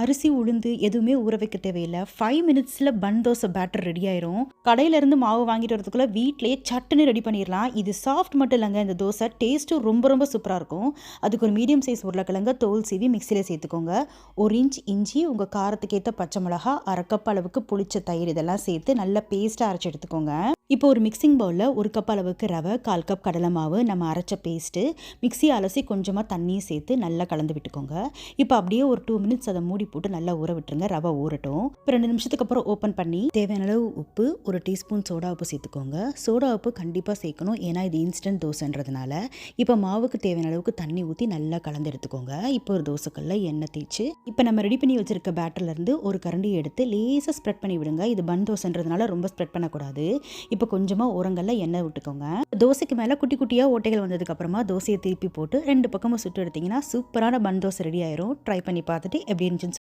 அரிசி, உளுந்து எதுவுமே ஊற வைக்க தேவையில்ல. 5 மினிட்ஸில் பன் தோசை பேட்டர் ரெடி ஆயிரும். கடையிலேருந்து மாவு வாங்கிட்டு வரதுக்குள்ளே வீட்டிலேயே சட்டுன்னு ரெடி பண்ணிடலாம். இது சாஃப்ட் மட்டும் இல்லைங்க, இந்த தோசை டேஸ்ட்டும் ரொம்ப ரொம்ப சூப்பராக இருக்கும். அதுக்கு ஒரு மீடியம் சைஸ் உருளைக்கிழங்க தோல் சீவி மிக்சியில் சேர்த்துக்கோங்க. 1 இன்ச் இஞ்சி, உங்கள் காரத்துக்கு ஏற்ற பச்சை மிளகா, 1/2 கப் அளவுக்கு புளிச்ச தயிர் இதெல்லாம் சேர்த்து நல்லா பேஸ்ட்டாக அரைச்சி எடுத்துக்கோங்க. இப்போ ஒரு மிக்சிங் பவுலில் 1 கப் அளவுக்கு ரவை, 1/4 கப் கடலை மாவு, நம்ம அரைச்ச பேஸ்ட்டு, மிக்சி அலசி கொஞ்சமாக தண்ணியும் சேர்த்து நல்லா கலந்து விட்டுக்கோங்க. இப்போ அப்படியே ஒரு 2 மினிட்ஸ் அதை மூடி போட்டு நல்லா ஊற விட்டுருங்க. ரவை ஊறட்டும். இப்போ 2 நிமிஷத்துக்கு அப்புறம் ஓப்பன் பண்ணி தேவையான அளவு உப்பு, 1 டீஸ்பூன் சோடா உப்பு சேர்த்துக்கோங்க. சோடா உப்பு கண்டிப்பாக சேர்க்கணும், ஏன்னா இது இன்ஸ்டன்ட் தோசைன்றதுனால. இப்போ மாவுக்கு தேவையான அளவுக்கு தண்ணி ஊற்றி நல்லா கலந்து எடுத்துக்கோங்க. இப்போ ஒரு தோசைக்கல்ல எண்ணெய் தேய்ச்சி இப்போ நம்ம ரெடி பண்ணி வச்சிருக்க பேட்டர்லேருந்து ஒரு கரண்டி எடுத்து லேசாக ஸ்ப்ரெட் பண்ணி விடுங்க. இது பன் தோசைன்றதுனால ரொம்ப ஸ்ப்ரெட் பண்ணக்கூடாது. இப்போ கொஞ்சமாக ஓரங்களில் எண்ணெய் விட்டுக்கோங்க. தோசைக்கு மேலே குட்டி குட்டியாக ஓட்டைகள் வந்ததுக்கப்புறமா தோசையை திருப்பி போட்டு 2 பக்கமும் சுட்டு எடுத்திங்கன்னா சூப்பரான பன் தோசை ரெடி ஆயிரும். ட்ரை பண்ணி பார்த்துட்டு எப்படி இருந்துச்சுன்னு